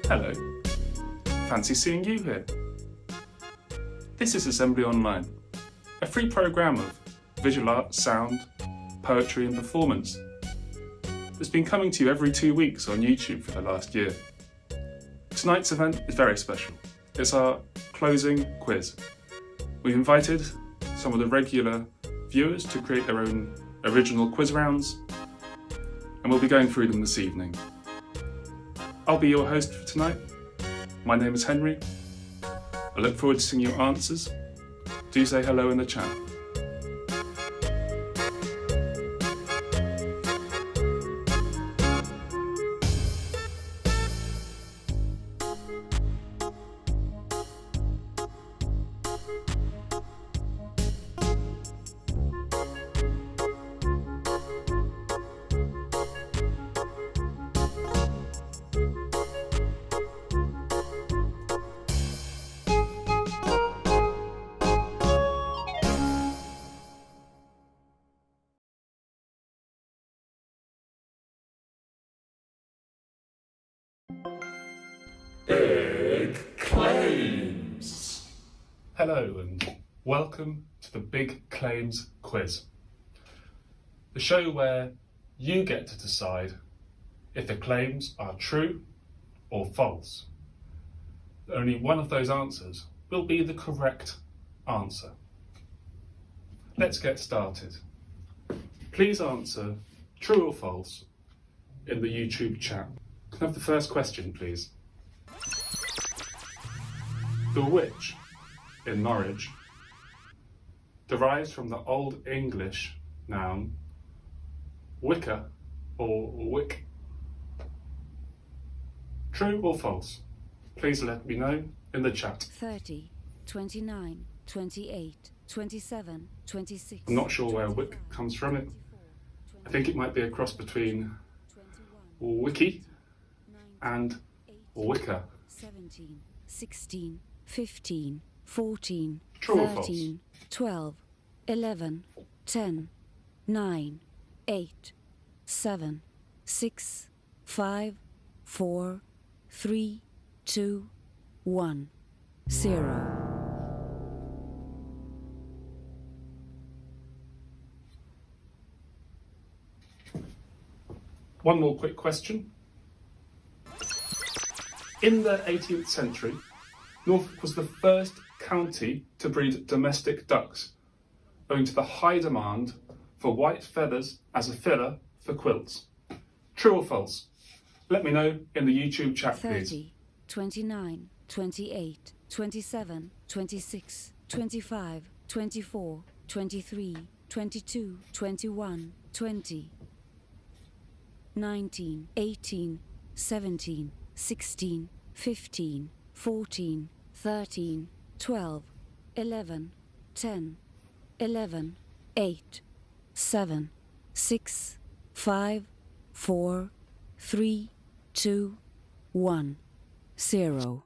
Hello. Fancy seeing you here. This is Assembly Online, a free programme of visual art, sound, poetry and performance that's been coming to you every 2 weeks on YouTube for the last year. Tonight's event is very special. It's our closing quiz. We've invited some of the regular viewers to create their own original quiz rounds, and we'll be going through them this evening. I'll be your host for tonight. My name is Henry. I look forward to seeing your answers. Do say hello in the chat. Big Claims! Hello and welcome to the Big Claims quiz. The show where you get to decide if the claims are true or false. Only one of those answers will be the correct answer. Let's get started. Please answer true or false in the YouTube chat. Can I have the first question, please? The witch in Norwich derives from the Old English noun wicker or wick. True or false? Please let me know in the chat. 30, 29, 28, 27, 26. I'm not sure where wick comes from. I think it might be a cross between wiki and wicker. 17, 16, 15, 14, True or 13, 12, 11, 10, 9, 8, 7, 6, 5, 4, 3, 2, 1, 0. One more quick question. In the 18th century, Norfolk was the first county to breed domestic ducks, owing to the high demand for white feathers as a filler for quilts. True or false? Let me know in the YouTube chat, 30, please. 29, 28, 27, 26, 25, 24, 23, 22, 21, 20, 19, 18, 17, 16, 15, 14, 13, 12, 11, 10, 11, 8, 7, 6, 5, 4, 3, 2, 1, 0.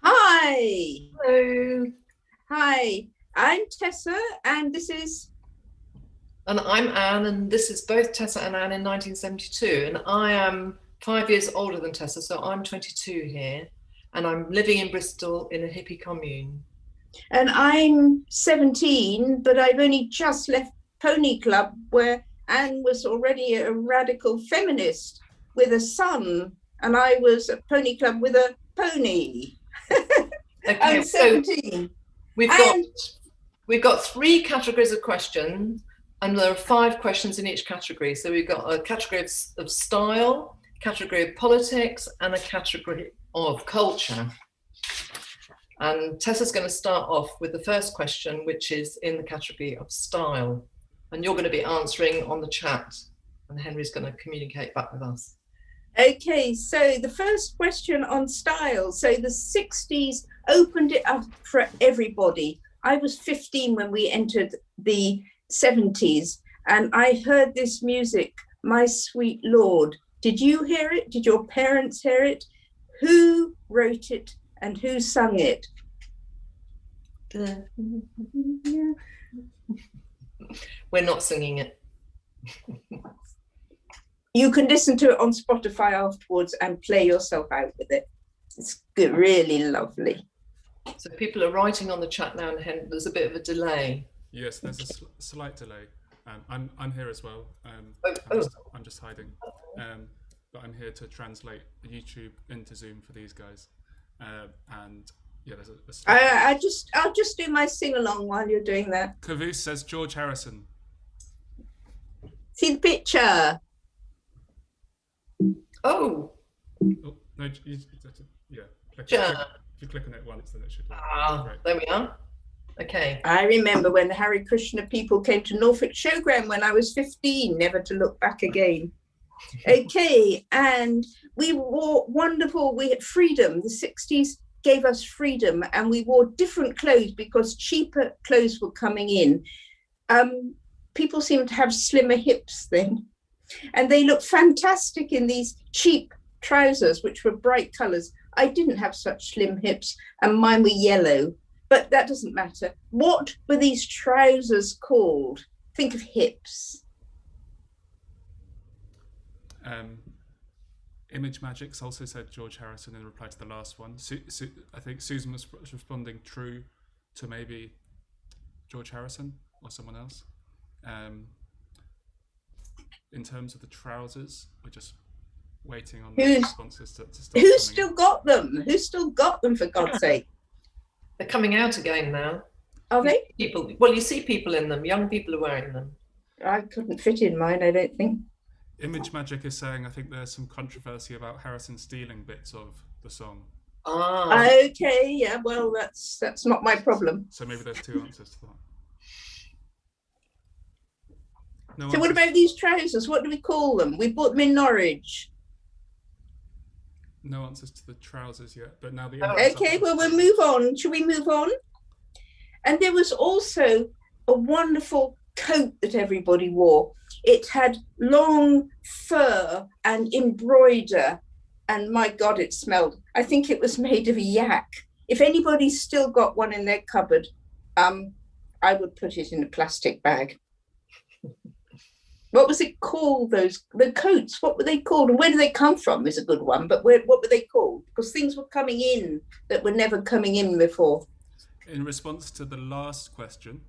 Hi. Hello. Hi, I'm Tessa and this is... And I'm Anne, and this is both Tessa and Anne in 1972. And I am 5 years older than Tessa, so I'm 22 here. And I'm living in Bristol in a hippie commune. And I'm 17, but I've only just left Pony Club, where Anne was already a radical feminist with a son, and I was at Pony Club with a pony. Okay, I'm 17. So we've got 3 categories of questions, and there are 5 questions in each category. So we've got a category of style, category of politics, and a category of culture. And Tessa's going to start off with the first question, which is in the category of style. And you're going to be answering on the chat, and Henry's going to communicate back with us. Okay, so the first question on style. So the 60s opened it up for everybody. I was 15 when we entered the 70s, and I heard this music, My Sweet Lord. Did you hear it? Did your parents hear it? Who wrote it and who sung it? We're not singing it. You can listen to it on Spotify afterwards and play yourself out with it. It's good, really lovely. So people are writing on the chat now, and there's a bit of a delay. Yes, there's a slight delay. I'm here as well. I'm just hiding. But I'm here to translate YouTube into Zoom for these guys. And yeah, there's a slight I'll just do my sing along while you're doing that. Caboose says George Harrison. See the picture. Oh no, yeah. If you click on it once, then it should. There we are. Okay. I remember when the Hare Krishna people came to Norfolk Showground when I was 15, never to look back again. Okay, and we wore wonderful, we had freedom. The 60s gave us freedom, and we wore different clothes because cheaper clothes were coming in. People seemed to have slimmer hips then, and they looked fantastic in these cheap trousers, which were bright colors. I didn't have such slim hips, and mine were yellow, but that doesn't matter. What were these trousers called? Think of hips. Image Magics also said George Harrison in reply to the last one. I think Susan was responding true to maybe George Harrison or someone else. In terms of the trousers, we're just waiting on the responses to start. Who's still got them? Who's still got them, for God's sake? They're coming out again now. Are they? You see people in them. Young people are wearing them. I couldn't fit in mine, I don't think. Image Magic is saying, I think there's some controversy about Harrison stealing bits of the song. Okay, yeah, well, that's not my problem. So maybe there's two answers to that. So what about these trousers? What do we call them? We bought them in Norwich. No answers to the trousers yet, but now the okay, well, we'll move on. Shall we move on? And there was also a wonderful coat that everybody wore. It had long fur and embroider, and my God, it smelled. I think it was made of a yak. If anybody's still got one in their cupboard, I would put it in a plastic bag. What was it called, the coats? What were they called? And where do they come from is a good one, but what were they called? Because things were coming in that were never coming in before. In response to the last question,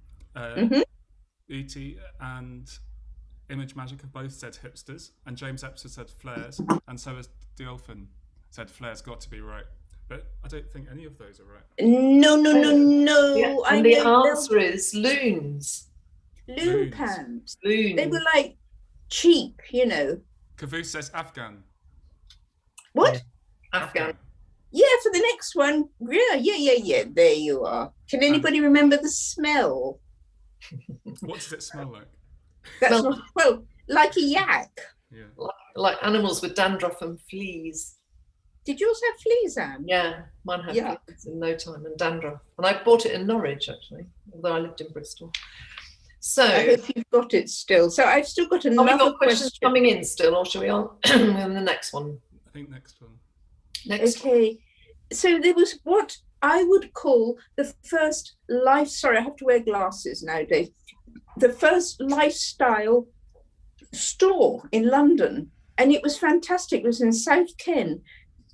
E.T. and Image Magic have both said hipsters, and James Epps has said flares, and so has Diolfin said flares got to be right. But I don't think any of those are right. No. Yeah, and the answer is loons. Loon pants. Loons. They were like cheap, you know. Caboose says Afghan. What? Afghan. Yeah, for the next one. Yeah. There you are. Can anybody remember the smell? What does it smell like? That's not, well, like a yak. Yeah. Like animals with dandruff and fleas. Did yours have fleas, Anne? Yeah, mine had fleas in no time and dandruff. And I bought it in Norwich, actually, although I lived in Bristol. So I hope you've got it still. So I've still got another have we got questions question coming in still, or shall we on the next one? I think next one. Okay. So there was what I would call the first sorry, I have to wear glasses nowadays. The first lifestyle store in London. And it was fantastic. It was in South Ken.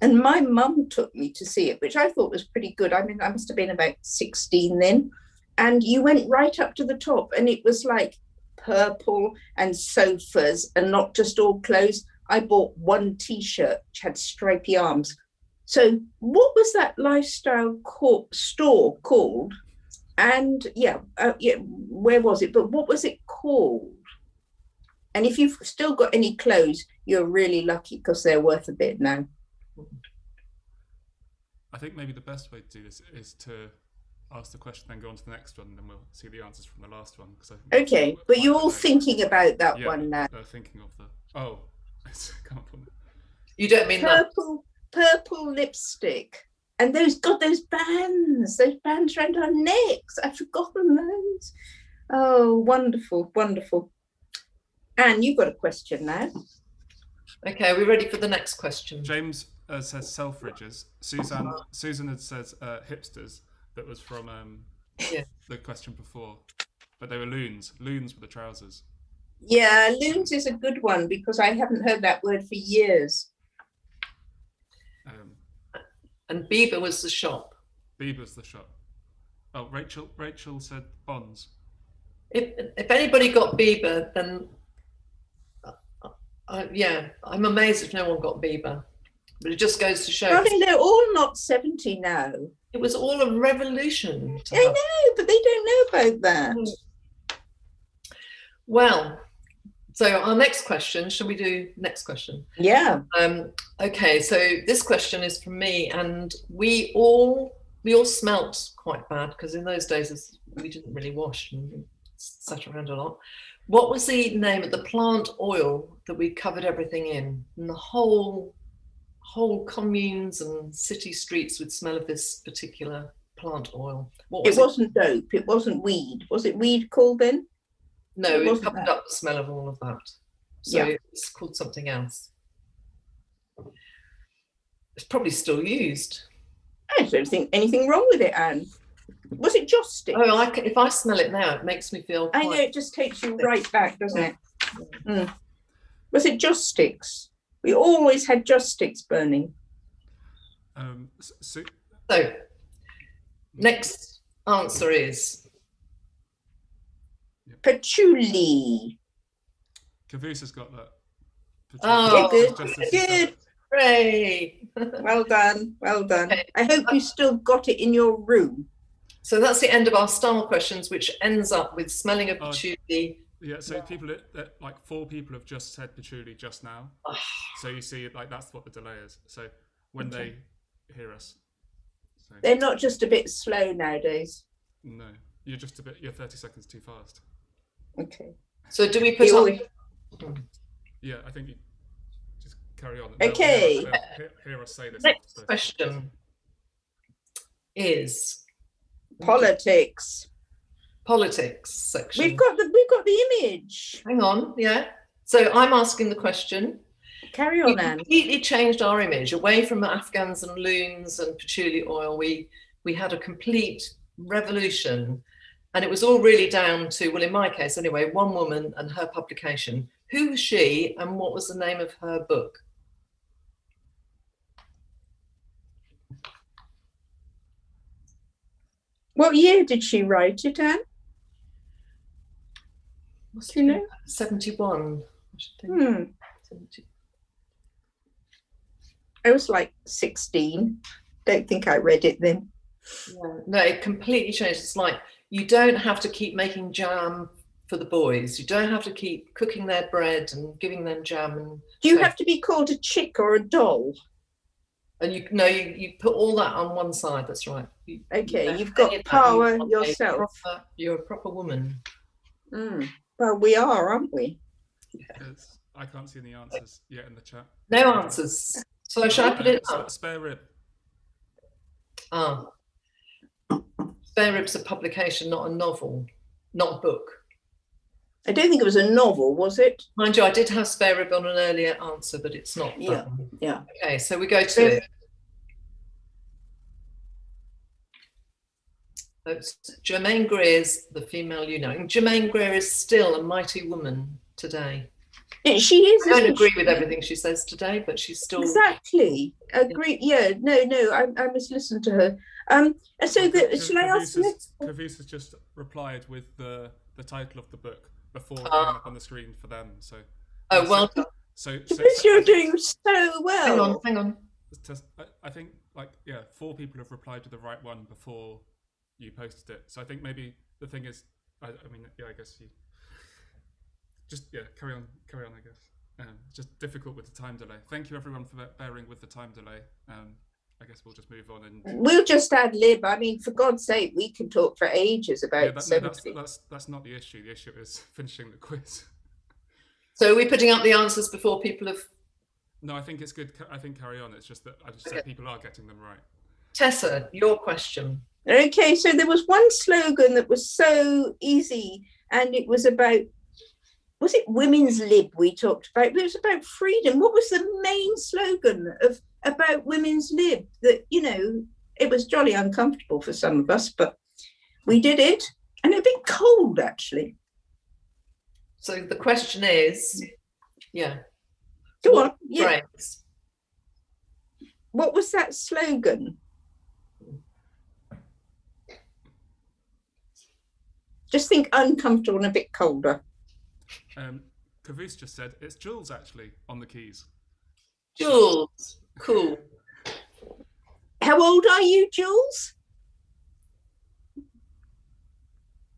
And my mum took me to see it, which I thought was pretty good. I mean, I must have been about 16 then. And you went right up to the top, and it was like purple and sofas and not just all clothes. I bought one T-shirt which had stripy arms. So what was that lifestyle store called? And where was it? But what was it called? And if you've still got any clothes, you're really lucky because they're worth a bit now. I think maybe the best way to do this is to ask the question, then go on to the next one, and then we'll see the answers from the last one. Because Okay, but you're all thinking about that yeah, one now. Thinking of the it's come up on. You don't mean that? Purple lipstick. And those bands around our necks. I've forgotten those. Oh, wonderful, wonderful. Anne, you've got a question now. Okay, are we ready for the next question? James says Selfridges. Susan had says hipsters. That was from the question before. But they were loons. Loons were the trousers. Yeah, loons is a good one because I haven't heard that word for years. And Bieber was the shop. Bieber's the shop. Oh, Rachel said Bonds. If anybody got Bieber, then I'm amazed if no one got Bieber. But it just goes to show. Darling, they're all not 70 now. It was all a revolution. I know, but they don't know about that. Well, so our next question, shall we do next question? Yeah. Okay, so this question is from me, and we all smelt quite bad because in those days we didn't really wash and sat around a lot. What was the name of the plant oil that we covered everything in? And the whole communes and city streets would smell of this particular plant oil. It wasn't dope. It wasn't weed. Was it weed called then? No, it covered up the smell of all of that. So it's called something else. It's probably still used. I don't think anything wrong with it, Anne. Was it Joss sticks? Oh, if I smell it now, it makes me feel I know, it just takes you right back, doesn't it? Mm. Was it Joss sticks? We always had Joss sticks burning. So, next answer is patchouli. Caboose has got that. Oh, good. Hooray! Well done. Okay. I hope you still got it in your room. So that's the end of our style questions, which ends up with smelling of patchouli. Yeah, so like 4 people have just said patchouli just now. So you see, like that's what the delay is. So when they hear us, they're not just a bit slow nowadays. No, you're 30 seconds too fast. Okay. So do we put on? Yeah, I think you just carry on. Okay. They'll hear us say this. Next question is politics section. We've got the image. Hang on, yeah. So I'm asking the question. Carry on, Anne. We completely changed our image away from Afghans and loons and patchouli oil. We had a complete revolution, and it was all really down to, well, in my case anyway, one woman and her publication. Who was she, and what was the name of her book? What year did she write it, Anne? Do you know? 71. I should think. 70. I was like 16. Don't think I read it then. Yeah. No, it completely changed. It's like you don't have to keep making jam for the boys. You don't have to keep cooking their bread and giving them jam. And do you have to be called a chick or a doll? And you put all that on one side. That's right. You've got power yourself. You're a proper woman. Well, we are, aren't we? Yes. I can't see any answers yet in the chat. No answers. So shall I put it up? Spare rib. Spare rib's a publication, not a novel, not a book. I don't think it was a novel, was it? Mind you, I did have spare rib on an earlier answer, but it's not. Yeah. Okay, so we go to it. It's Germaine Greer's The Female You-Know. And Germaine Greer is still a mighty woman today. Yeah, she is. I don't agree with everything she says today, but she's still exactly agree. Yeah, no, I must listen to her. So shall I ask you? Caboose has just replied with the title of the book before it came up on the screen for them. So well done. So you're doing so well. Hang on. I think 4 people have replied to the right one before you posted it. So I think maybe the thing is, I guess you just carry on. I guess it's just difficult with the time delay. Thank you everyone for bearing with the time delay. I guess we'll just move on and We'll just ad lib. I mean, for God's sake, we can talk for ages about 70. That's not the issue. The issue is finishing the quiz. So are we putting up the answers before people have... No, I think it's good. I think carry on. It's just that I just said people are getting them right. Tessa, your question. Okay, so there was one slogan that was so easy, and it was about, was it women's lib we talked about? But it was about freedom. What was the main slogan about women's lib? That, you know, it was jolly uncomfortable for some of us, but we did it, and a bit cold, actually. So the question is, yeah. Go on. Yeah. Phrase? What was that slogan? Just think uncomfortable and a bit colder. Caboose just said it's Jules actually on the keys. Jules, cool. How old are you, Jules?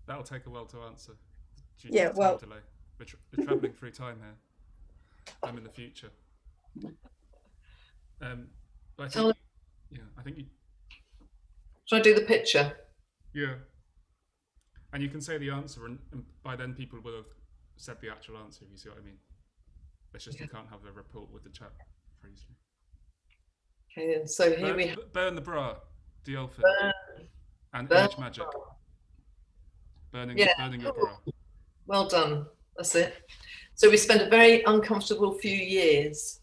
That'll take a while to answer. Yeah, well, delay. We're travelling through time here. I'm in the future. I think you. Shall I do the picture? Yeah. And you can say the answer, and by then people will have said the actual answer, if you see what I mean. It's just you can't have a report with the chat phrase. Okay, and so here we have... Burn the bra, Diolfin, and burn Image Magic. Burning your bra. Well done, that's it. So we spent a very uncomfortable few years.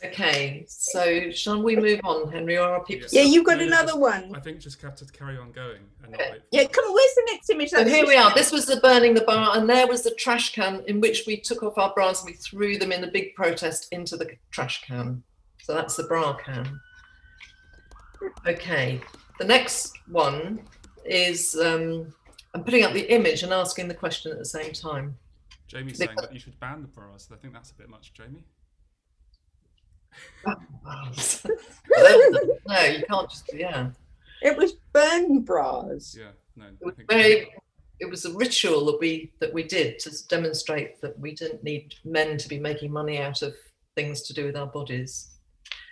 Okay, so shall we move on, Henry, or are people... Yeah, you've got another one. I think just have to carry on going. And not wait Yeah, come on, where's the next image? So here we are. This was the burning the bra, and there was the trash can in which we took off our bras and we threw them in a big protest into the trash can. So that's the bra can. Okay, the next one is I'm putting up the image and asking the question at the same time. Jamie's saying that you should ban the bras. I think that's a bit much, Jamie. No, you can't just, yeah. It was burn bras. Yeah, no. It was a ritual that we did to demonstrate that we didn't need men to be making money out of things to do with our bodies.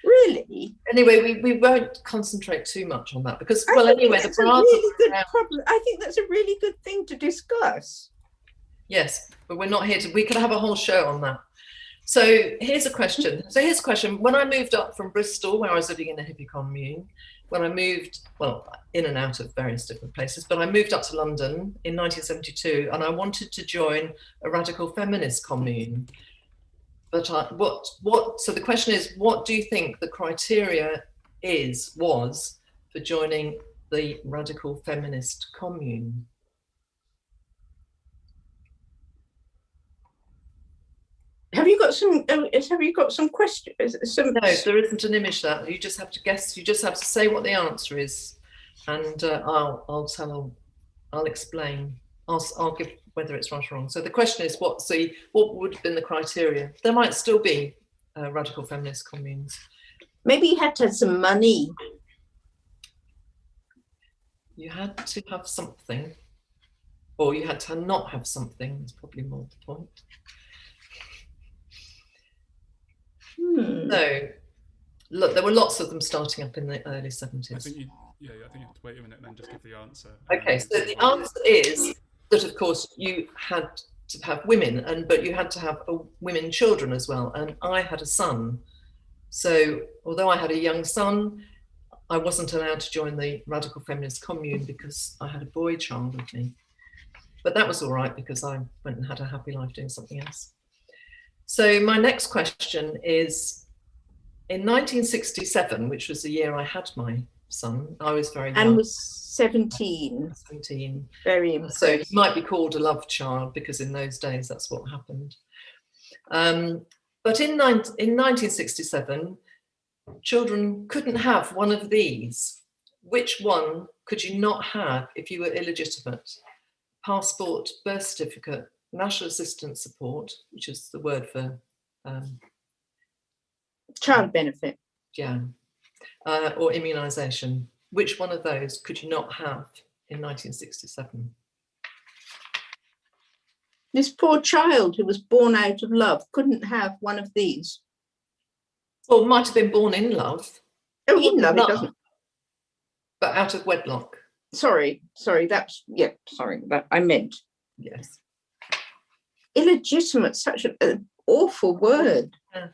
Really? Anyway, we won't concentrate too much on that because, well, anyway, the bras. Really good problem. I think that's a really good thing to discuss. Yes, but we're not here to. We could have a whole show on that. So here's a question. When I moved up from Bristol, where I was living in a hippie commune, when I moved, well, in and out of various different places, but I moved up to London in 1972, and I wanted to join a radical feminist commune. But so the question is, what do you think the criteria was for joining the radical feminist commune? Have you got some questions? No, there isn't an image there. You just have to guess. You just have to say what the answer is, and I'll explain. I'll give whether it's right or wrong. So the question is, what would have been the criteria? There might still be radical feminist communes. Maybe you had to have some money. You had to have something, or you had to not have something. That's probably more the point. So, look, there were lots of them starting up in the early 70s. I think you have to wait a minute and then just give the answer. Okay, so the answer is that, of course, you had to have women, but you had to have women children as well. And I had a son. So, although I had a young son, I wasn't allowed to join the radical feminist commune because I had a boy child with me. But that was all right because I went and had a happy life doing something else. So my next question is, in 1967, which was the year I had my son, I was very young. And was 17. 17. Very impressive. So he might be called a love child because in those days that's what happened. But in 1967, children couldn't have one of these. Which one could you not have if you were illegitimate? Passport, birth certificate, national assistance support, which is the word for child benefit. Yeah, or immunisation. Which one of those could you not have in 1967? This poor child who was born out of love couldn't have one of these. Well, might have been born in love. Oh, in love, it doesn't. But out of wedlock. Sorry, that I meant. Yes. Illegitimate, such an awful word. Yeah.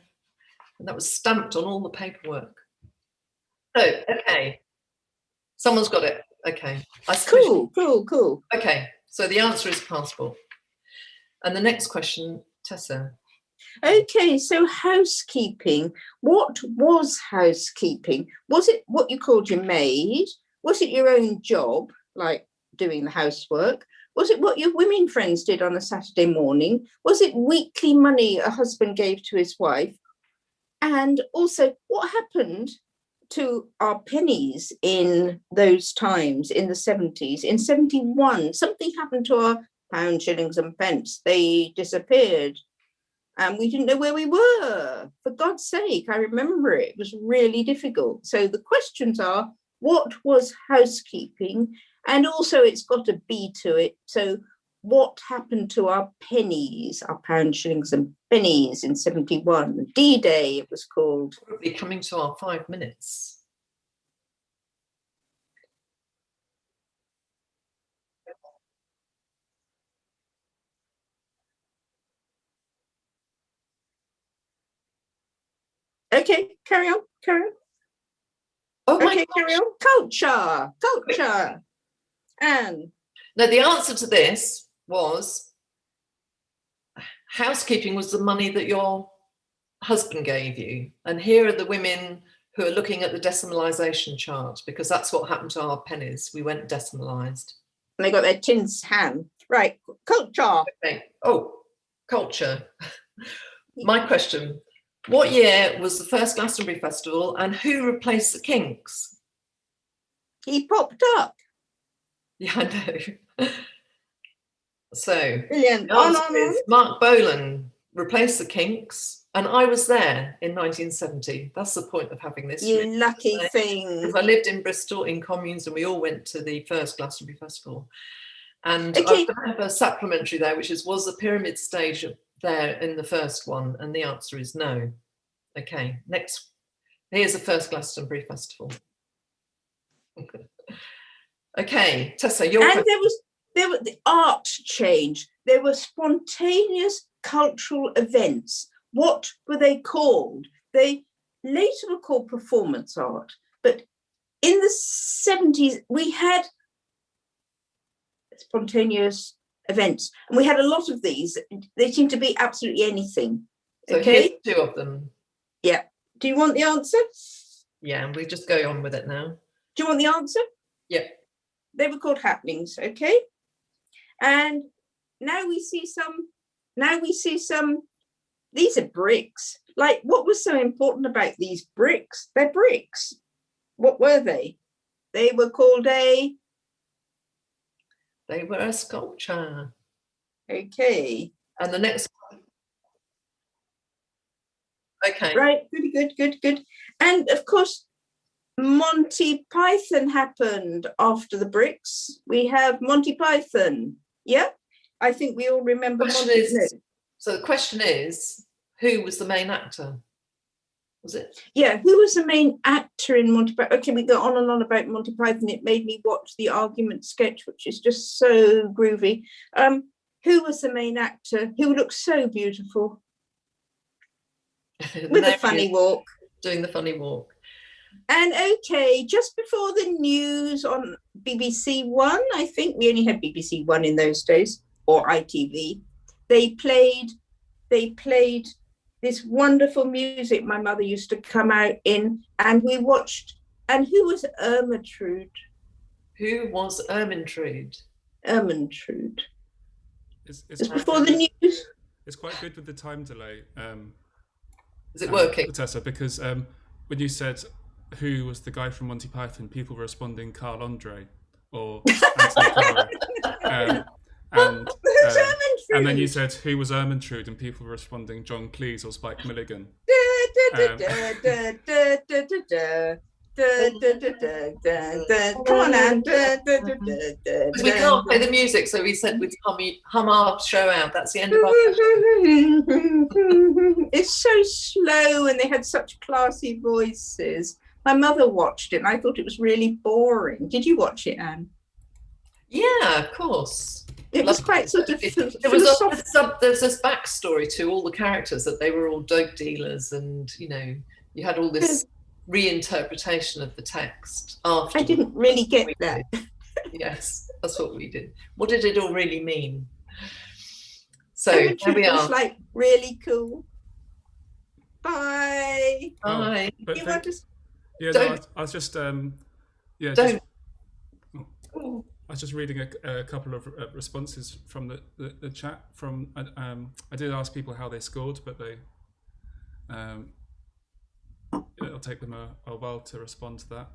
And that was stamped on all the paperwork. So, okay. Someone's got it. Okay. Cool. Okay, so the answer is passport. And the next question, Tessa. Okay, so housekeeping. What was housekeeping? Was it what you called your maid? Was it your own job, like doing the housework? Was it what your women friends did on a Saturday morning? Was it weekly money a husband gave to his wife? And also, what happened to our pennies in those times, in the 70s? In 71, something happened to our pounds, shillings and pence. They disappeared. And we didn't know where we were. For God's sake, I remember it. It was really difficult. So the questions are, what was housekeeping? And also it's got a B to it. So what happened to our pennies, our pounds, shillings and pennies in 71? D-Day, it was called. Probably coming to our 5 minutes. Okay, carry on. Oh my Okay, gosh. carry on. Culture. Anne. Now, the answer to this was housekeeping was the money that your husband gave you. And here are the women who are looking at the decimalisation chart, because that's what happened to our pennies. We went decimalised. And they got their tin's hand. Right, culture. Okay. Oh, culture. My question. What year was the first Glastonbury Festival and who replaced the Kinks? He popped up. Yeah, I know. So, Brilliant. the answer is Mark Bolan replaced the Kinks, and I was there in 1970. That's the point of having this. You lucky thing. Because I lived in Bristol in communes, and we all went to the first Glastonbury Festival. And Okay. I have a supplementary there, which is, was the pyramid stage there in the first one? And the answer is no. Okay, next. Here's the first Glastonbury Festival. Okay, Tessa, your And question. there was the art change. There were spontaneous cultural events. What were they called? They later were called performance art. But in the 70s, we had spontaneous events. And we had a lot of these. They seemed to be absolutely anything. So Okay. here's 2 of them. Yeah. Do you want the answer? Yeah, and we just go on with it now. Do you want the answer? Yep. They were called happenings, okay? And now we see some, these are bricks. Like, what was so important about these bricks? They're bricks. What were they? They were called They were a sculpture. okay. And the next one. Okay. Right, good. And of course, Monty Python happened after the bricks. We have Monty Python. Yeah, I think we all remember Monty. So the question is, who was the main actor? Was it? Yeah, who was the main actor in Monty Python? Okay, we go on and on about Monty Python. It made me watch the argument sketch, which is just so groovy. Who was the main actor? Who looked so beautiful? With a funny walk. Doing the funny walk. And okay, just before the news on BBC One, I think we only had BBC One in those days, or ITV, they played this wonderful music my mother used to come out in, and we watched. And who was Ermintrude? Who was Ermintrude? Ermintrude. It's before the news. It's quite good with the time delay. Is it working? Tessa, because when you said who was the guy from Monty Python, people were responding Carl Andre or Anthony Carr. And then you said who was Ermintrude, and people were responding John Cleese or Spike Milligan. Come on, Anne. Because we can't play the music, so we said we'd hum our show out. That's the end of our It's so slow, and they had such classy voices. My mother watched it, and I thought it was really boring. Did you watch it, Anne? Yeah, of course. It was quite sort of There's this backstory to all the characters, that they were all dope dealers, and you had all this reinterpretation of the text after. I didn't really get that. Yes, that's what we did. What did it all really mean? So Here we are. was like really cool. Bye. Bye. But You want to? I was just Don't. I was just reading a couple of responses from the chat. I did ask people how they scored, but it'll take them a while to respond to that.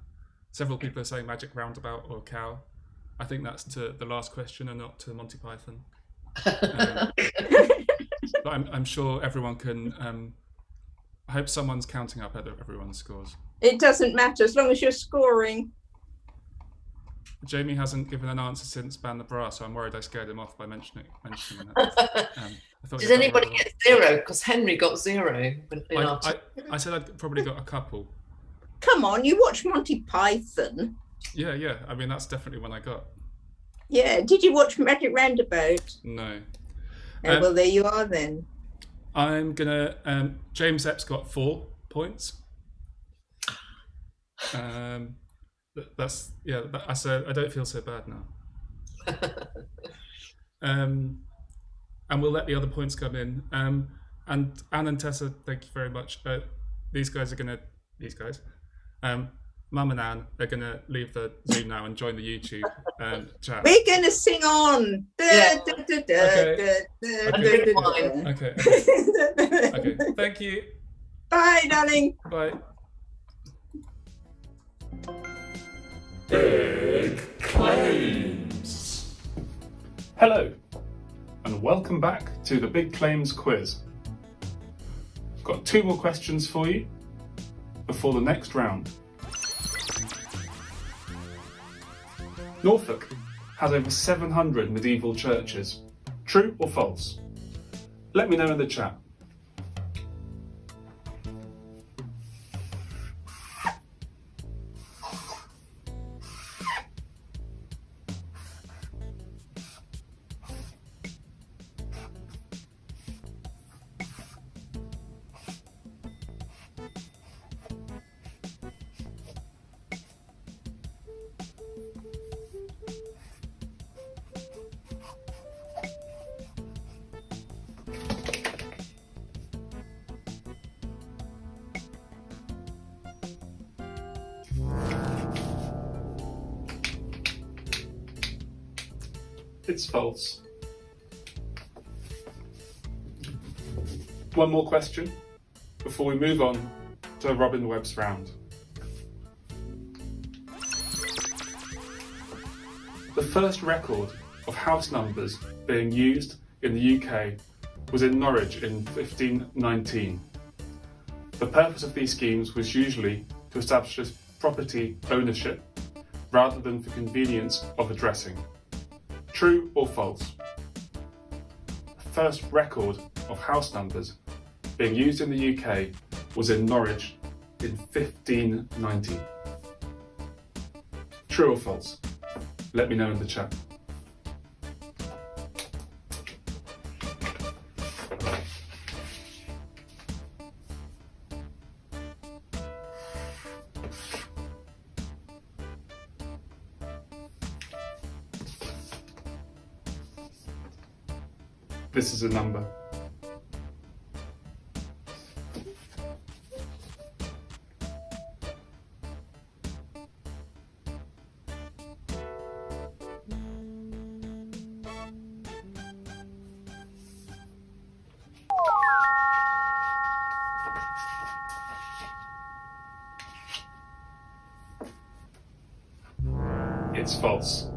Several people are saying magic roundabout or cow. I think that's to the last question and not to Monty Python. But I'm sure everyone can. I hope someone's counting up everyone's scores. It doesn't matter as long as you're scoring. Jamie hasn't given an answer since Ban the Bra, so I'm worried I scared him off by mentioning that. Did anybody get 0? Because Henry got 0. I said I'd probably got a couple. Come on, you watch Monty Python. Yeah. I mean, that's definitely one I got. Yeah. Did you watch Magic Roundabout? No. Well, there you are then. I'm gonna. James Epps got 4 points. I don't feel so bad now. And we'll let the other points come in. And Anne and Tessa, thank you very much. These guys, Mum and Anne, they're gonna leave the Zoom now and join the YouTube chat. We're gonna sing on. Okay. Thank you. Bye, darling. Bye. Big Claims. Hello, and welcome back to the Big Claims quiz. I've got 2 more questions for you before the next round. Norfolk has over 700 medieval churches. True or false? Let me know in the chat. It's false. One more question before we move on to Robin Webb's round. The first record of house numbers being used in the UK was in Norwich in 1519. The purpose of these schemes was usually to establish property ownership rather than for convenience of addressing. True or false? The first record of house numbers being used in the UK was in Norwich in 1519. True or false? Let me know in the chat. This is a number. It's false.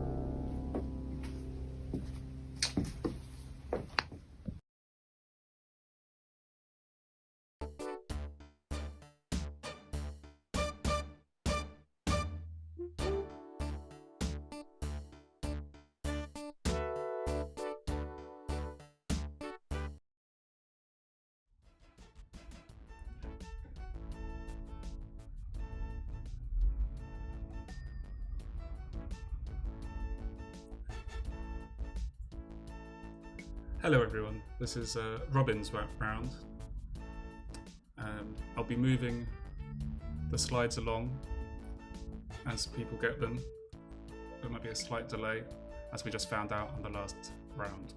Hello everyone, this is Robin's round. I'll be moving the slides along as people get them. There might be a slight delay, as we just found out on the last round.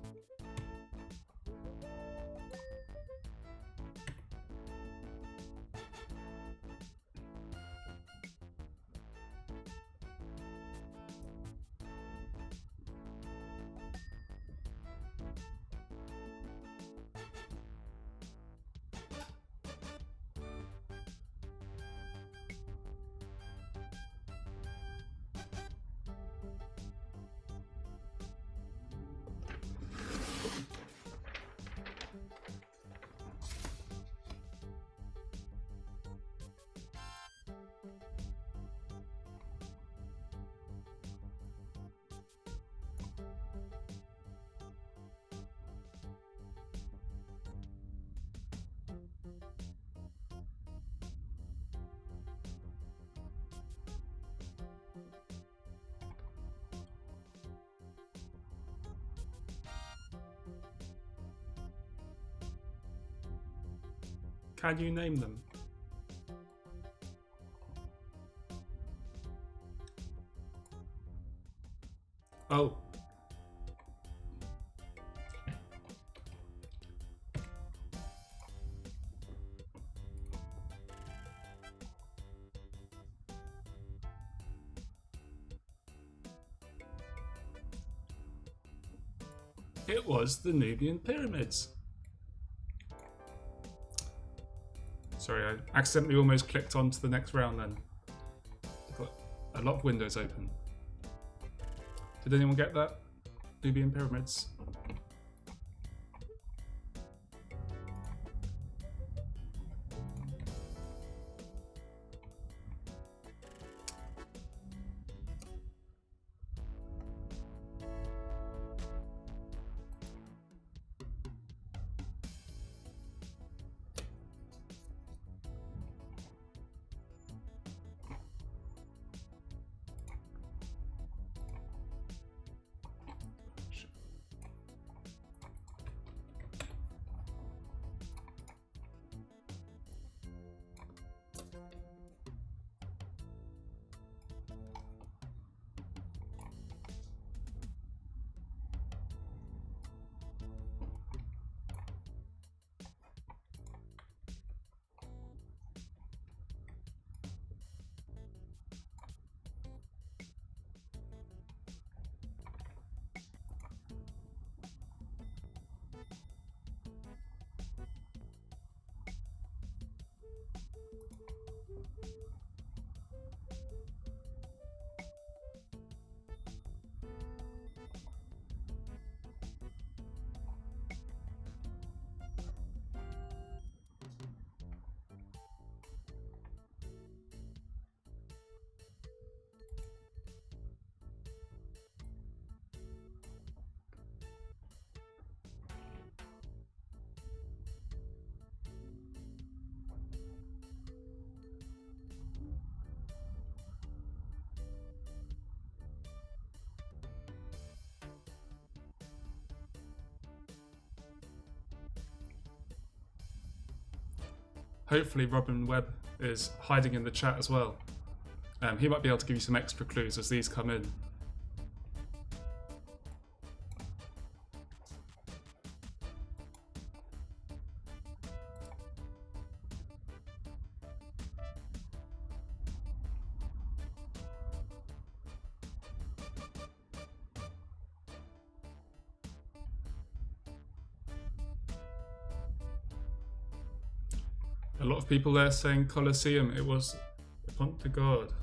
Can you name them? Oh. It was the Nubian pyramids. Sorry, I accidentally almost clicked on to the next round then. I've got a lot of windows open. Did anyone get that? Nubian pyramids. Hopefully Robin Webb is hiding in the chat as well. He might be able to give you some extra clues as these come in. A lot of people there saying Colosseum. It was Pont de God.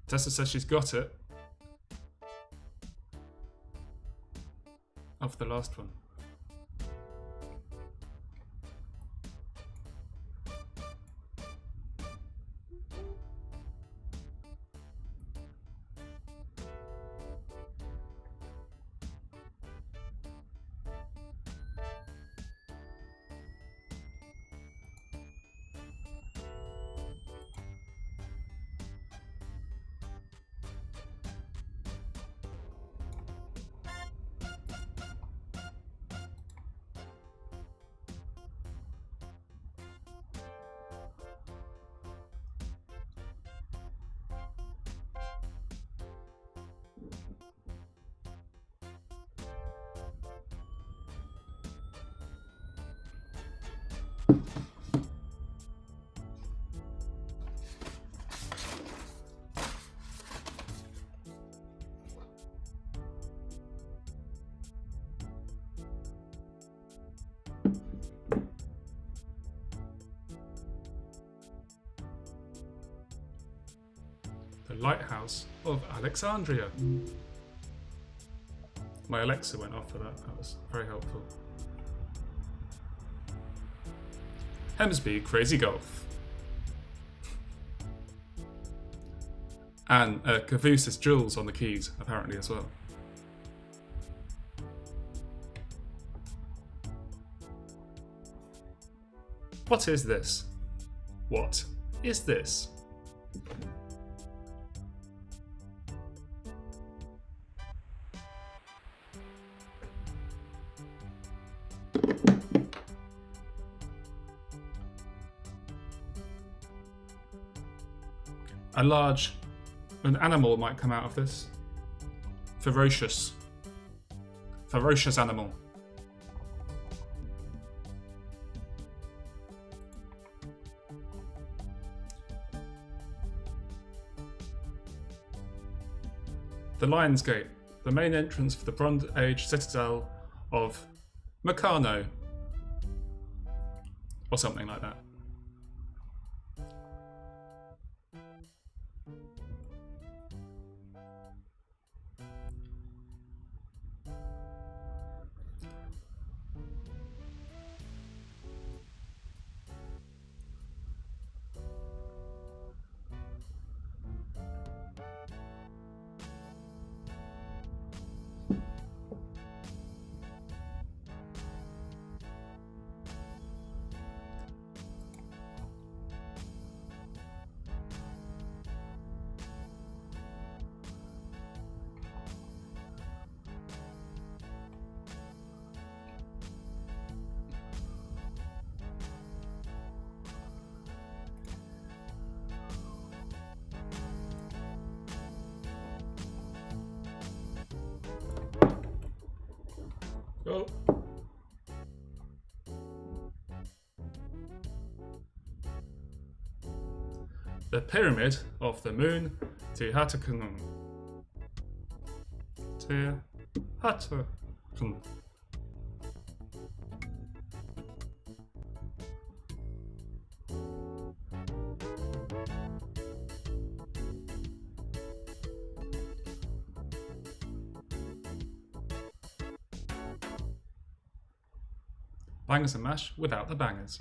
Tessa says she's got it. Off the last one. The Lighthouse of Alexandria. My Alexa went off for that. That was very helpful. Hemsby Crazy Golf. And Cavusis Jewels on the keys, apparently, as well. What is this? What is this? An animal might come out of this. Ferocious. Ferocious animal. The Lion's Gate, the main entrance for the Bronze Age citadel of Meccano. Or something like that. Oh. The Pyramid of the Moon, Teotihuacan. Teotihuacan. Bangers and mash without the bangers.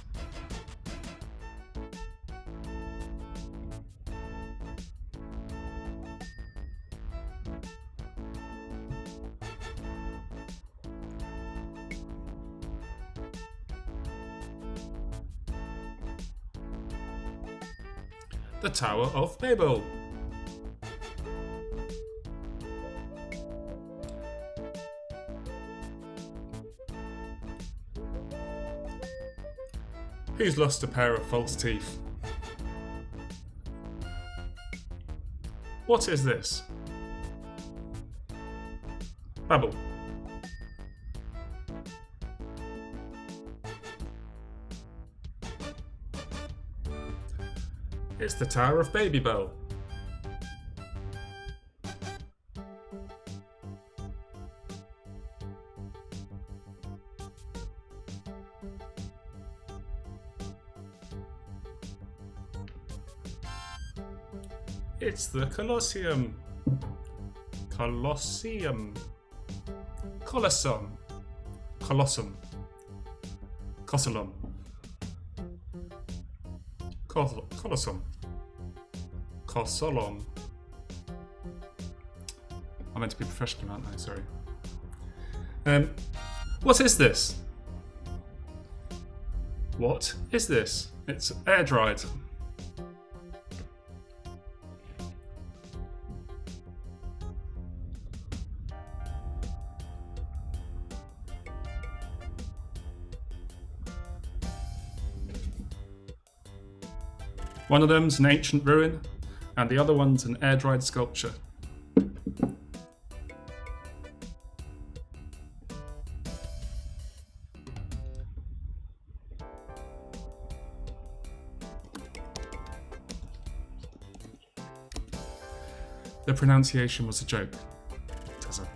The Tower of Babel. Who's lost a pair of false teeth? What is this? Babel. It's the Tower of Babybel. It's the Colosseum. Colosseum. Colossum. Colossum. Cossolum. Colossum. Cossolum. I'm meant to be professional, aren't I? Sorry. What is this? What is this? It's air dried. One of them's an ancient ruin, and the other one's an air-dried sculpture. The pronunciation was a joke, Tessa.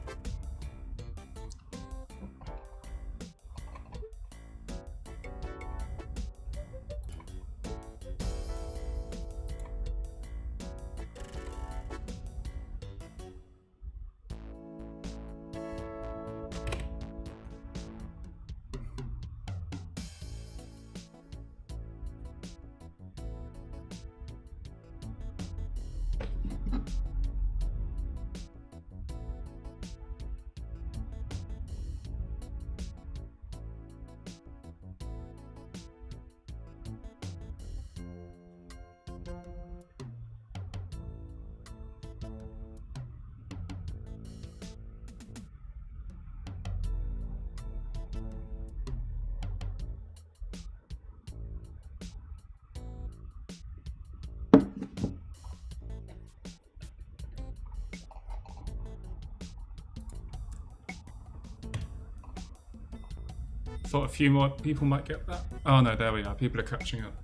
Thought a few more people might get that. Oh no, there we are. People are catching up.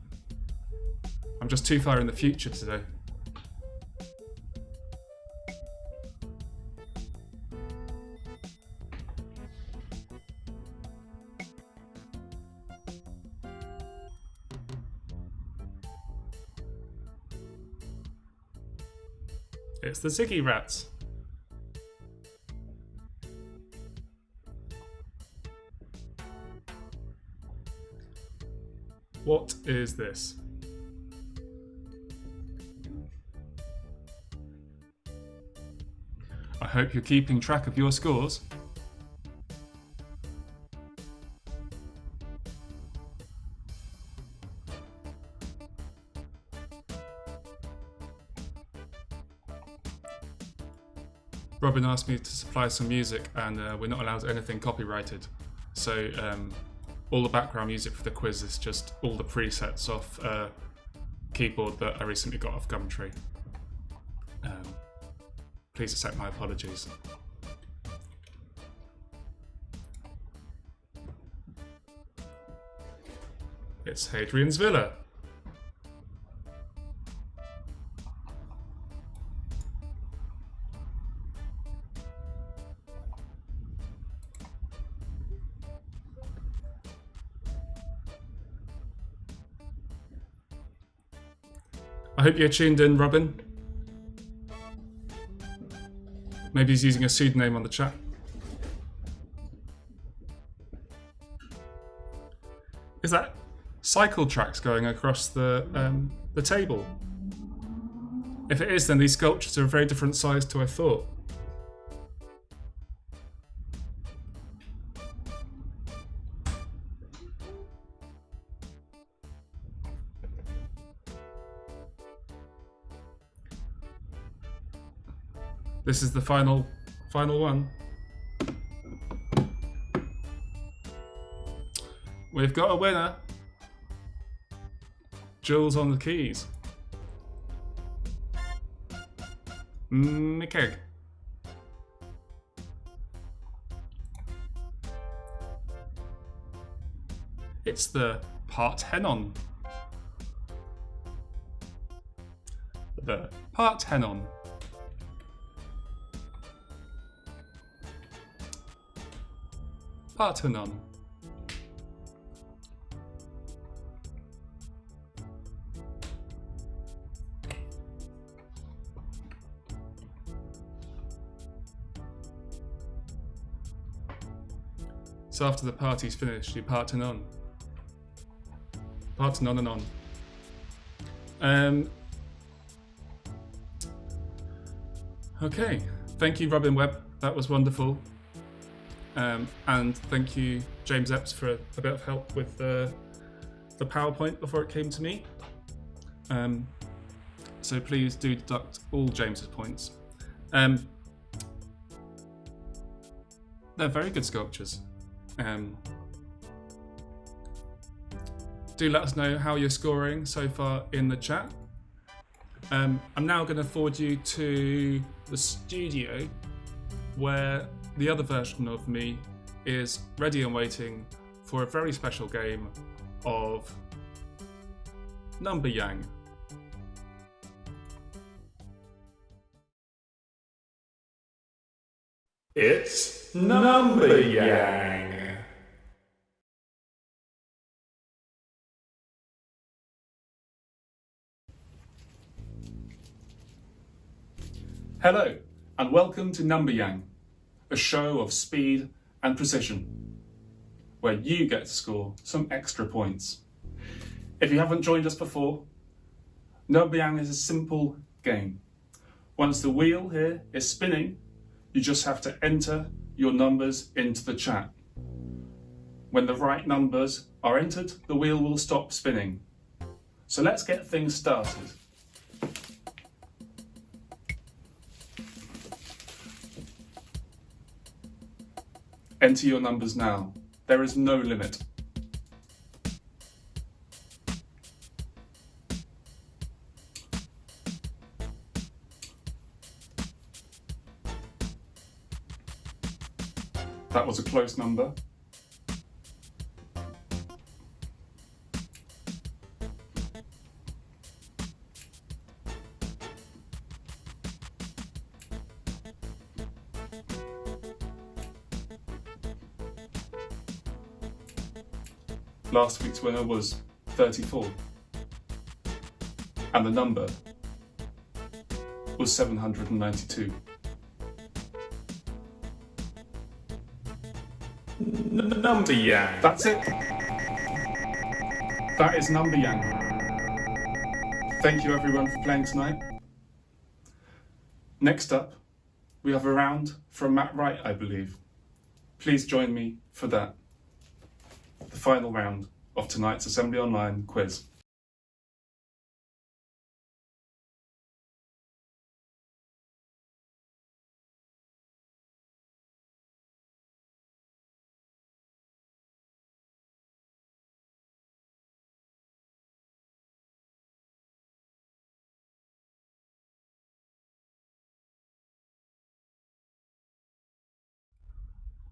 I'm just too far in the future today. It's the Ziggy Rats. What is this? I hope you're keeping track of your scores. Robin asked me to supply some music, and we're not allowed anything copyrighted. So all the background music for the quiz is just all the presets off keyboard that I recently got off Gumtree. Please accept my apologies. It's Hadrian's Villa. I hope you're tuned in, Robin. Maybe he's using a pseudonym on the chat. Is that cycle tracks going across the table? If it is, then these sculptures are a very different size to I thought. This is the final one. We've got a winner. Jules on the keys. Mickey. It's the Parthenon. The Parthenon. Parthenon. So after the party's finished, you Parthenon. Parthenon and on. Okay, thank you, Robin Webb. That was wonderful. And thank you, James Epps, for a bit of help with the PowerPoint before it came to me. So please do deduct all James's points. They're very good sculptures. Do let us know how you're scoring so far in the chat. I'm now going to forward you to the studio where the other version of me is ready and waiting for a very special game of Number Yang. It's Number Yang. Hello, and welcome to Number Yang, a show of speed and precision, where you get to score some extra points. If you haven't joined us before, Number Yang is a simple game. Once the wheel here is spinning, you just have to enter your numbers into the chat. When the right numbers are entered, the wheel will stop spinning. So let's get things started. Enter your numbers now. There is no limit. That was a close number. Last week's winner was 34, and the number was 792. Number Yang. That's it. That is Number Yang. Thank you everyone for playing tonight. Next up, we have a round from Matt Wright, I believe. Please join me for that. The final round of tonight's Assembly Online quiz.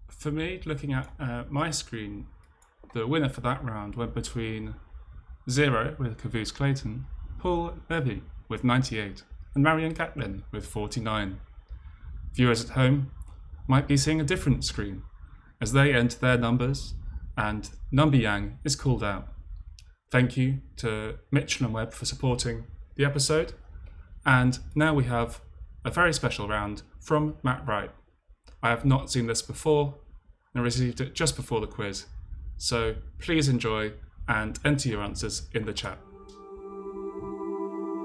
For me, looking at my screen, the winner for that round went between 0 with Caboose Clayton, Paul Levy with 98, and Marion Catlin with 49. Viewers at home might be seeing a different screen as they enter their numbers and Number Yang is called out. Thank you to Mitchell and Webb for supporting the episode, and now we have a very special round from Matt Wright. I have not seen this before and received it just before the quiz. So please enjoy and enter your answers in the chat.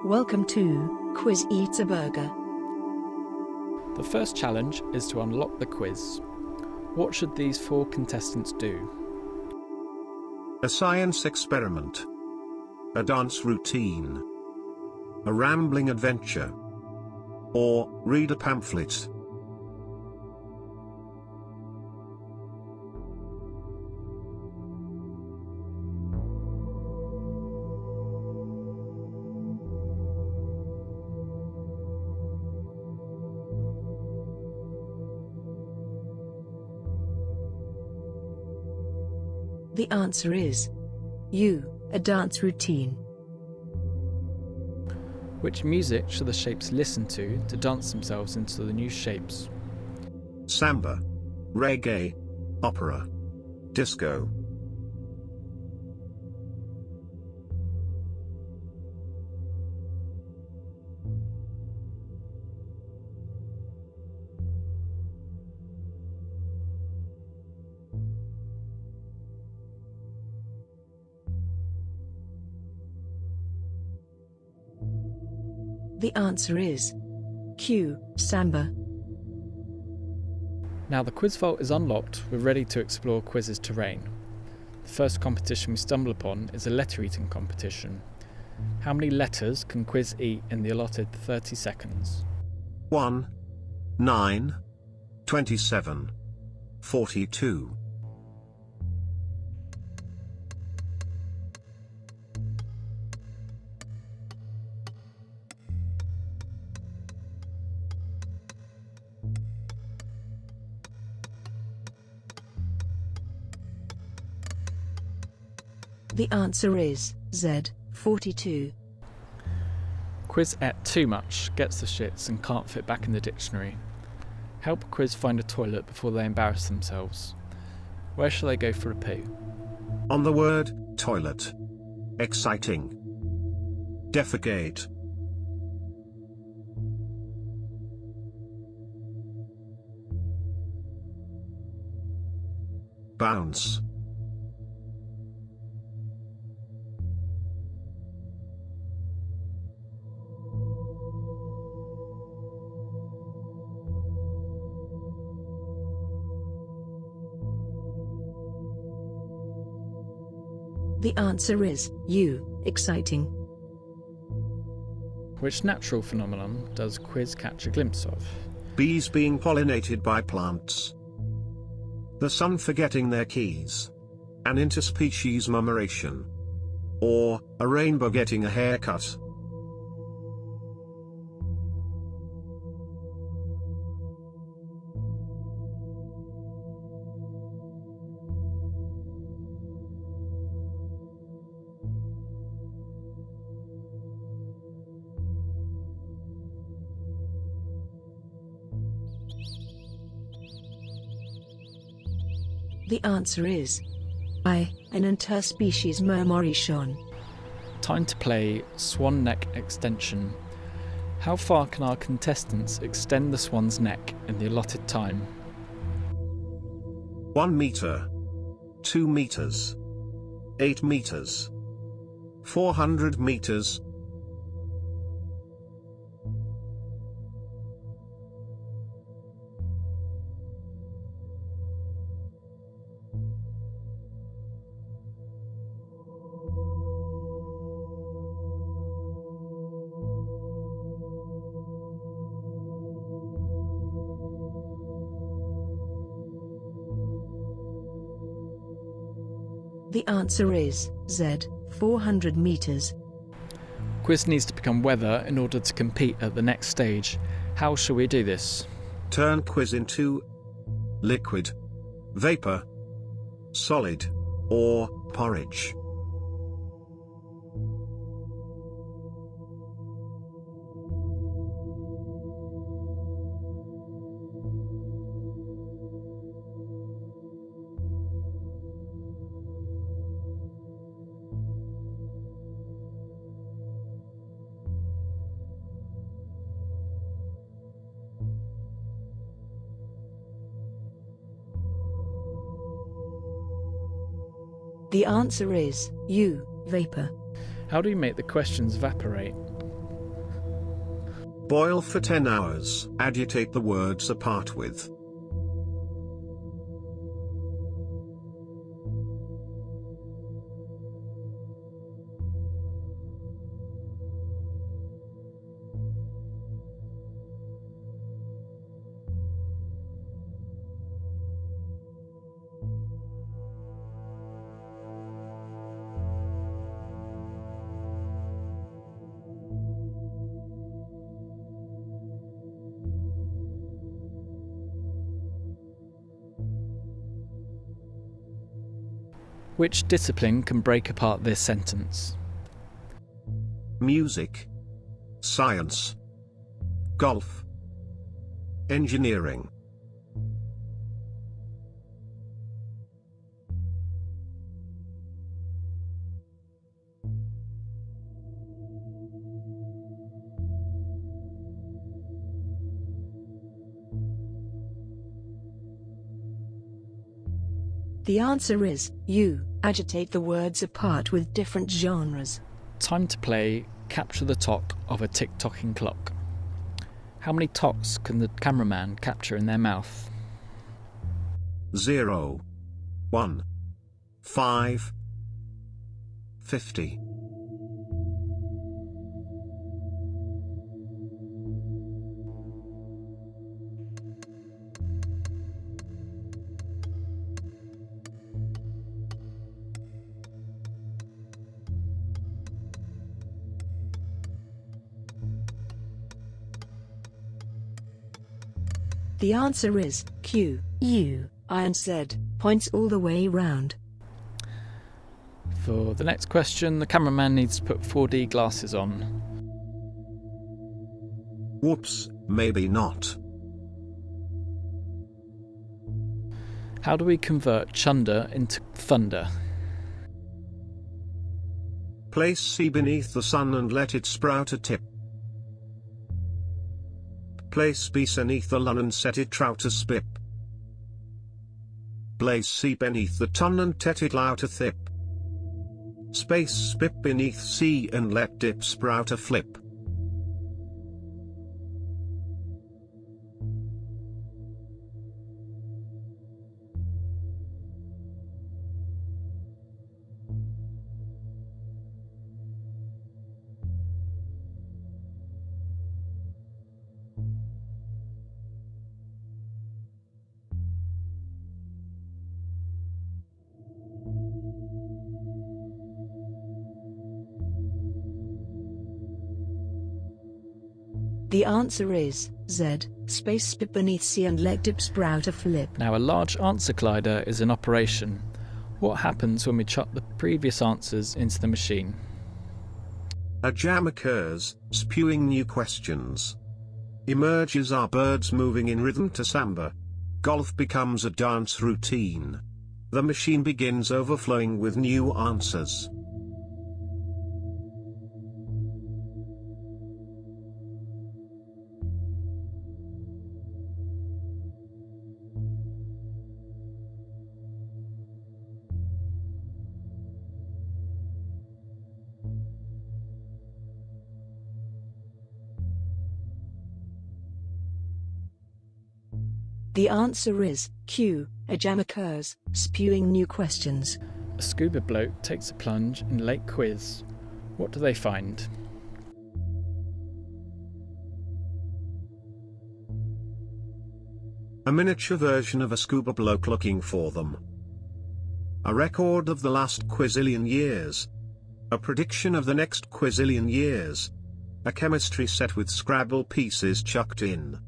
Welcome to Quiz Eats a Burger. The first challenge is to unlock the quiz. What should these 4 contestants do? A science experiment. A dance routine. A rambling adventure. Or read a pamphlet. The answer is U, a dance routine. Which music should the shapes listen to dance themselves into the new shapes? Samba. Reggae. Opera. Disco. The answer is Q, samba. Now the quiz vault is unlocked, we're ready to explore quiz's terrain. The first competition we stumble upon is a letter eating competition. How many letters can quiz eat in the allotted 30 seconds? 1, 9, 27, 42. The answer is Z, 42. Quiz ate too much, gets the shits and can't fit back in the dictionary. Help a quiz find a toilet before they embarrass themselves. Where shall they go for a poo? On the word toilet. Exciting. Defecate. Bounce. The answer is U. Exciting. Which natural phenomenon does quiz catch a glimpse of? Bees being pollinated by plants. The sun forgetting their keys. An interspecies murmuration. Or, a rainbow getting a haircut. The answer is I. An interspecies murmuration. Time to play Swan Neck Extension. How far can our contestants extend the swan's neck in the allotted time? 1 meter. 2 meters. 8 meters. 400 meters. The answer is Z. 400 meters. Quiz needs to become weather in order to compete at the next stage. How shall we do this? Turn quiz into liquid, vapor, solid, or porridge. The answer is U. Vapor. How do you make the questions evaporate? Boil for 10 hours. Agitate the words apart with. Which discipline can break apart this sentence? Music, science, golf, engineering. The answer is U. Agitate the words apart with different genres. Time to play Capture the Tock of a tick-tocking clock. How many tocks can the cameraman capture in their mouth? 0, 1, 5, 50. The answer is Q. U. I and Z. Points all the way round. For the next question, the cameraman needs to put 4D glasses on. Whoops, maybe not. How do we convert chunder into thunder? Place C beneath the sun and let it sprout a tip. Place B beneath the lun and set it trout a spip. Place C beneath the ton and tet it lout a thip. Space spip beneath C and let dip sprout a flip. The answer is Z, space spit beneath C and let dip sprout a flip. Now, a large answer collider is in operation. What happens when we chuck the previous answers into the machine? A jam occurs, spewing new questions. Emerges are birds moving in rhythm to samba. Golf becomes a dance routine. The machine begins overflowing with new answers. The answer is Q, a jam occurs, spewing new questions. A scuba bloke takes a plunge in Lake Quiz. What do they find? A miniature version of a scuba bloke looking for them. A record of the last quizillion years. A prediction of the next quizillion years. A chemistry set with Scrabble pieces chucked in.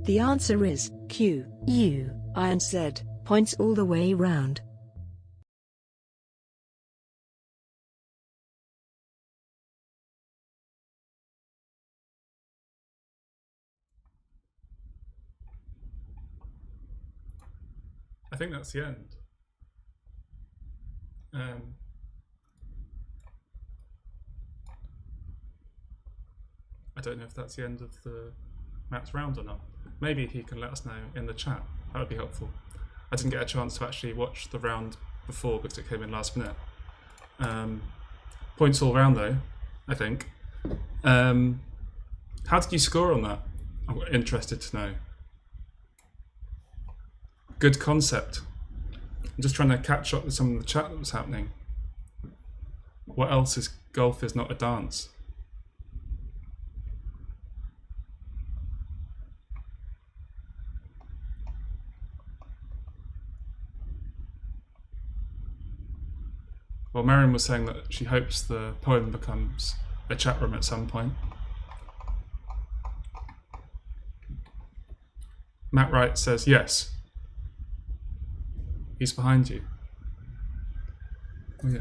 The answer is Q, U, I and Z, points all the way round. I think that's the end. I don't know if that's the end of the Matt's round or not. Maybe he can let us know in the chat. That would be helpful. I didn't get a chance to actually watch the round before because it came in last minute. Points all round though, I think. How did you score on that? I'm interested to know. Good concept. I'm just trying to catch up with some of the chat that was happening. What else is golf is not a dance? Well, Marion was saying that she hopes the poem becomes a chat room at some point. Matt Wright says yes. He's behind you. Oh yeah.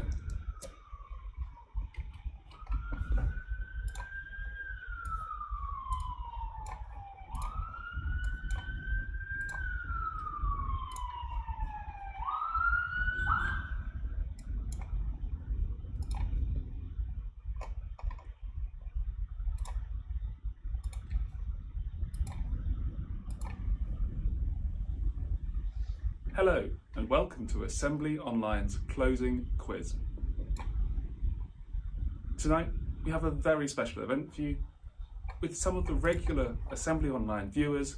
Hello, and welcome to Assembly Online's closing quiz. Tonight, we have a very special event for you with some of the regular Assembly Online viewers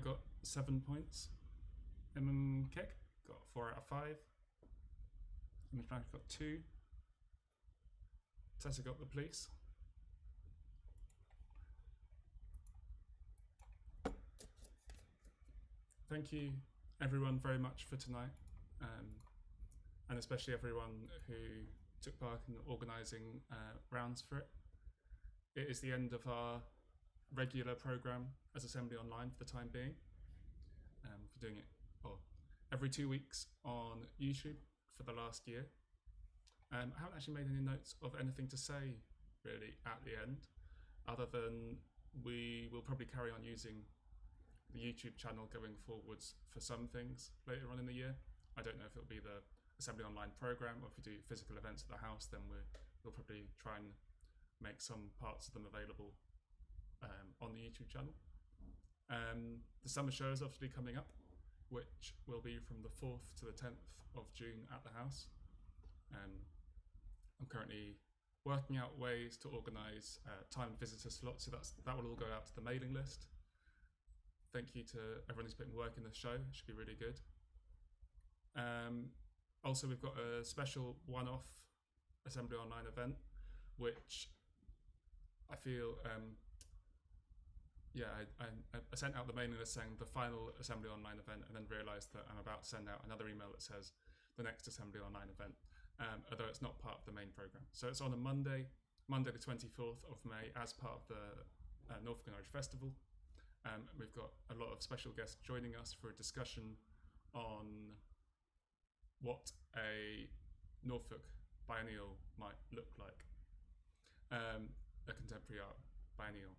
Marion got 7 points. Keck got 4 out of 5. Image Magic got 2. Tessa got the police. Thank you everyone very much for tonight, and especially everyone who took part in organising rounds for it. It is the end of our regular programme as Assembly Online for the time being. For doing it every 2 weeks on YouTube for the last year. I haven't actually made any notes of anything to say really at the end, other than we will probably carry on using the YouTube channel going forwards for some things later on in the year. I don't know if it'll be the Assembly Online programme, or if we do physical events at the house, then we'll probably try and make some parts of them available on the YouTube channel. The summer show is obviously coming up, which will be from the 4th to the 10th of June at the house. I'm currently working out ways to organise timed visitor slots, so that will all go out to the mailing list. Thank you to everyone who's putting work in the show. It should be really good. Also, we've got a special one-off Assembly Online event, which I feel, I sent out the mailing list saying the final Assembly Online event, and then realised that I'm about to send out another email that says the next Assembly Online event, although it's not part of the main programme. So it's on a Monday the 24th of May, as part of the Norfolk and Irish Festival. We've got a lot of special guests joining us for a discussion on what a Norfolk biennial might look like, a contemporary art biennial.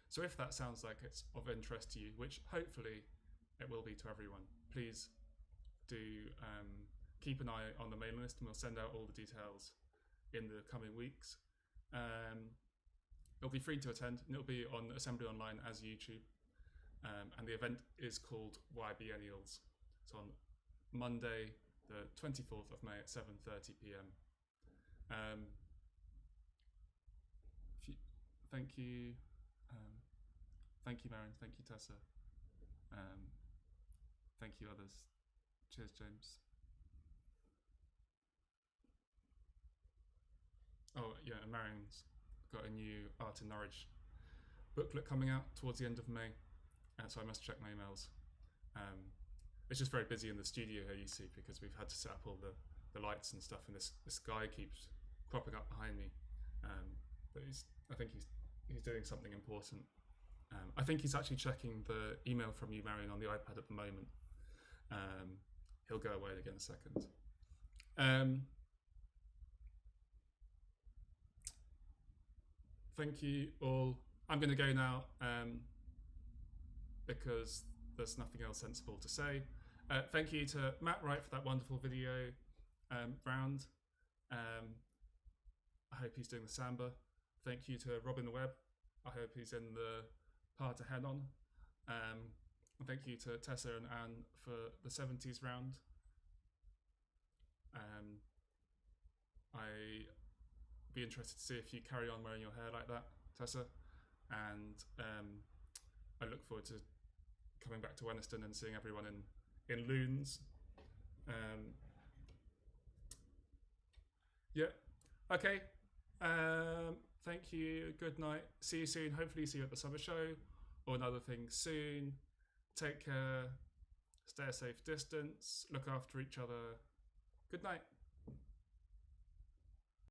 So if that sounds like it's of interest to you, which hopefully it will be to everyone, please do keep an eye on the mailing list, and we'll send out all the details in the coming weeks. It'll be free to attend, and it'll be on Assembly Online as YouTube. And the event is called Why Biennials. It's on Monday, the 24th of May at 7:30 p.m. Thank you. Thank you, Marion. Thank you, Tessa. Thank you, others. Cheers, James. Oh, yeah, and Marion's got a new Art in Norwich booklet coming out towards the end of May. So I must check my emails. It's just very busy in the studio here, you see, because we've had to set up all the lights and stuff, and this guy keeps cropping up behind me. But I think he's doing something important. I think he's actually checking the email from you, Marion, on the iPad at the moment. He'll go away again in a second. Thank you all. I'm going to go now. Because there's nothing else sensible to say. Thank you to Matt Wright for that wonderful video round. I hope he's doing the samba. Thank you to Robin Webb. I hope he's in the part to head on. And thank you to Tessa and Anne for the 70s round. I'd be interested to see if you carry on wearing your hair like that, Tessa. And I look forward to coming back to Wenniston and seeing everyone in Loons. Yeah, okay. Thank you, good night. See you soon. Hopefully see you at the summer show or another thing soon. Take care, stay a safe distance, look after each other. Good night.